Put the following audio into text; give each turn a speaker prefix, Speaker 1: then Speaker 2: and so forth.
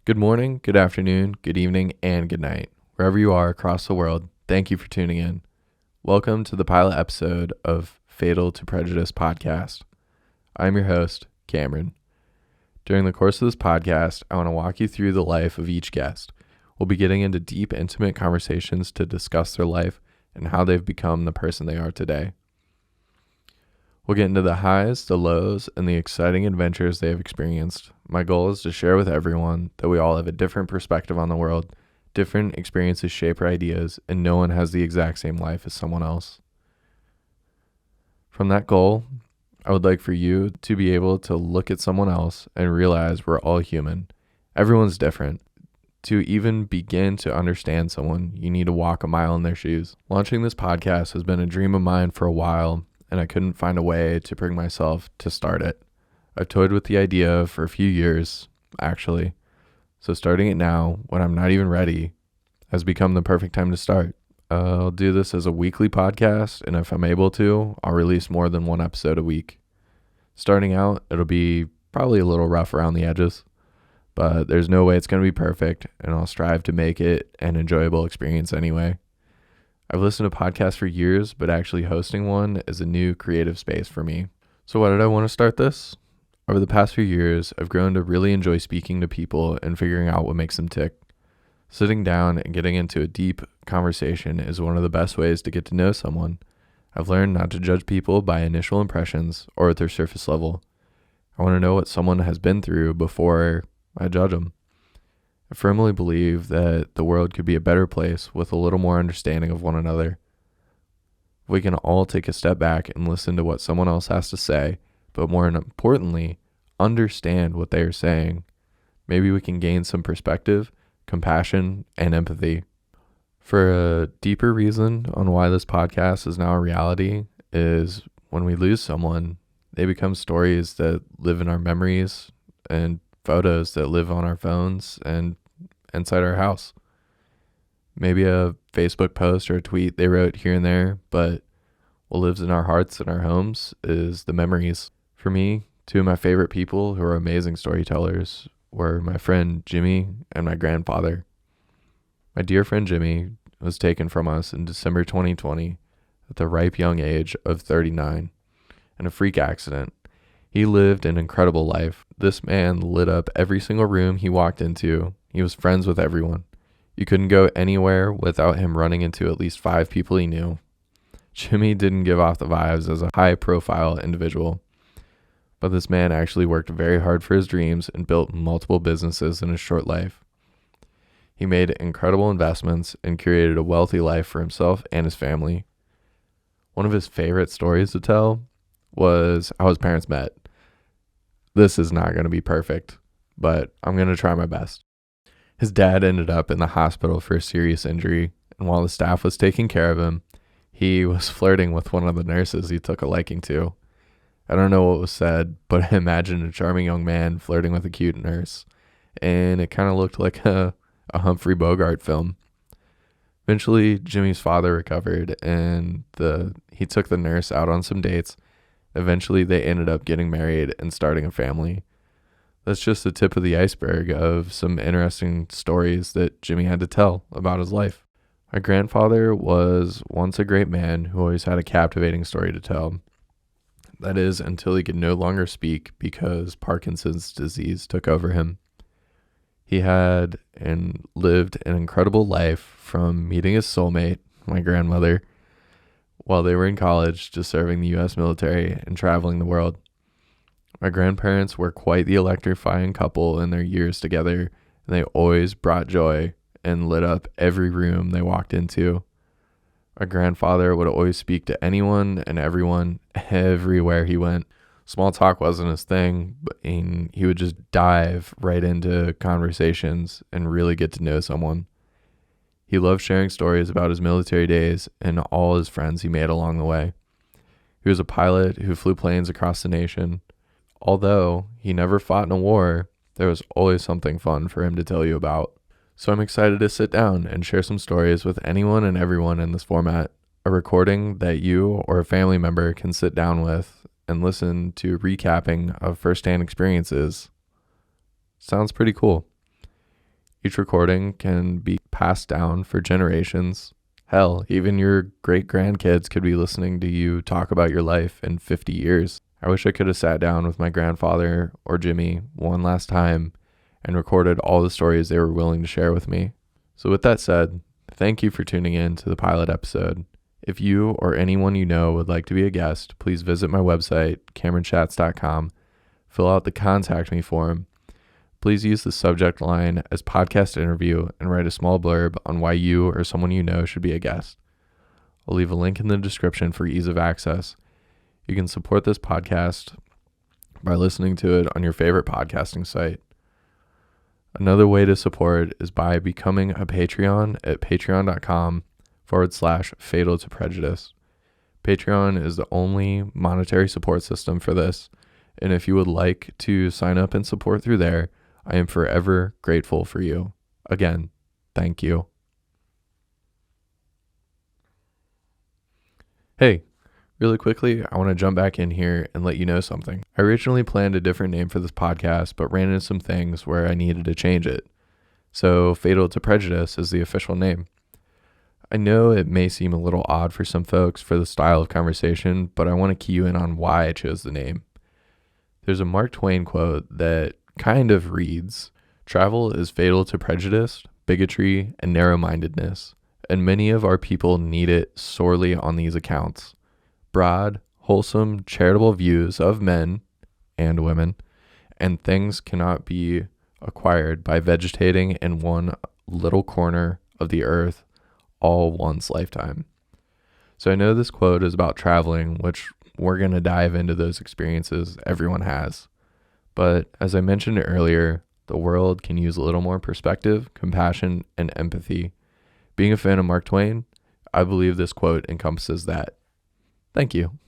Speaker 1: Good morning, good afternoon, good evening, and good night. Wherever you are across the world, thank you for tuning in. Welcome to the pilot episode of Prejudice Podcast. I'm your host, Cameron. During the course of this podcast, I want to walk you through the life of each guest. We'll be getting into deep, intimate conversations to discuss their life and how they've become the person they are today. We'll get into the highs, the lows, and the exciting adventures they have experienced. My goal is to share with everyone that we all have a different perspective on the world, different experiences shape our ideas, and no one has the exact same life as someone else. From that goal, I would like for you to be able to look at someone else and realize we're all human. Everyone's different. To even begin to understand someone, you need to walk a mile in their shoes. Launching this podcast has been a dream of mine for a while, and I couldn't find a way to bring myself to start it. I've toyed with the idea for a few years, actually. So starting it now, when I'm not even ready, has become the perfect time to start. I'll do this as a weekly podcast, and if I'm able to, I'll release more than one episode a week. Starting out, it'll be probably a little rough around the edges, but there's no way it's going to be perfect, and I'll strive to make it an enjoyable experience anyway. I've listened to podcasts for years, but actually hosting one is a new creative space for me. So why did I want to start this? Over the past few years, I've grown to really enjoy speaking to people and figuring out what makes them tick. Sitting down and getting into a deep conversation is one of the best ways to get to know someone. I've learned not to judge people by initial impressions or at their surface level. I want to know what someone has been through before I judge them. I firmly believe that the world could be a better place with a little more understanding of one another. If we can all take a step back and listen to what someone else has to say, but more importantly, understand what they are saying, maybe we can gain some perspective, compassion, and empathy. For a deeper reason on why this podcast is now a reality is when we lose someone, they become stories that live in our memories and photos that live on our phones and inside our house. Maybe a Facebook post or a tweet they wrote here and there, but what lives in our hearts and our homes is the memories. For me, two of my favorite people who are amazing storytellers were my friend Jimmy and my grandfather. My dear friend Jimmy was taken from us in December 2020 at the ripe young age of 39 in a freak accident. He lived an incredible life. This man lit up every single room he walked into. He was friends with everyone. You couldn't go anywhere without him running into at least 5 people he knew. Jimmy didn't give off the vibes as a high-profile individual, but this man actually worked very hard for his dreams and built multiple businesses in his short life. He made incredible investments and curated a wealthy life for himself and his family. One of his favorite stories to tell was how his parents met. This is not going to be perfect, but I'm going to try my best. His dad ended up in the hospital for a serious injury, and while the staff was taking care of him, he was flirting with one of the nurses he took a liking to. I don't know what was said, but I imagined a charming young man flirting with a cute nurse, and it kind of looked like a Humphrey Bogart film. Eventually, Jimmy's father recovered, and he took the nurse out on some dates. Eventually, they ended up getting married and starting a family. That's just the tip of the iceberg of some interesting stories that Jimmy had to tell about his life. My grandfather was once a great man who always had a captivating story to tell. That is, until he could no longer speak because Parkinson's disease took over him. He had and lived an incredible life from meeting his soulmate, my grandmother, while they were in college to serving the U.S. military and traveling the world. My grandparents were quite the electrifying couple in their years together, and they always brought joy and lit up every room they walked into. My grandfather would always speak to anyone and everyone everywhere he went. Small talk wasn't his thing, but he would just dive right into conversations and really get to know someone. He loved sharing stories about his military days and all his friends he made along the way. He was a pilot who flew planes across the nation. Although he never fought in a war, there was always something fun for him to tell you about. So I'm excited to sit down and share some stories with anyone and everyone in this format, a recording that you or a family member can sit down with and listen to recapping of firsthand experiences. Sounds pretty cool. Each recording can be passed down for generations. Hell, even your great-grandkids could be listening to you talk about your life in 50 years. I wish I could have sat down with my grandfather or Jimmy one last time and recorded all the stories they were willing to share with me. So with that said, thank you for tuning in to the pilot episode. If you or anyone you know would like to be a guest, please visit my website, CameronChats.com, fill out the contact me form. Please use the subject line as podcast interview and write a small blurb on why you or someone you know should be a guest. I'll leave a link in the description for ease of access. You can support this podcast by listening to it on your favorite podcasting site. Another way to support is by becoming a Patreon at patreon.com/Fatal to Prejudice. Patreon is the only monetary support system for this, and if you would like to sign up and support through there, I am forever grateful for you. Again, thank you. Hey, really quickly, I want to jump back in here and let you know something. I originally planned a different name for this podcast, but ran into some things where I needed to change it. So Fatal to Prejudice is the official name. I know it may seem a little odd for some folks for the style of conversation, but I want to key you in on why I chose the name. There's a Mark Twain quote that kind of reads, "Travel is fatal to prejudice, bigotry, and narrow-mindedness, and many of our people need it sorely on these accounts. Broad, wholesome, charitable views of men and women and things cannot be acquired by vegetating in one little corner of the earth all one's lifetime." So I know this quote is about traveling, which we're going to dive into those experiences everyone has. But as I mentioned earlier, the world can use a little more perspective, compassion, and empathy. Being a fan of Mark Twain, I believe this quote encompasses that. Thank you.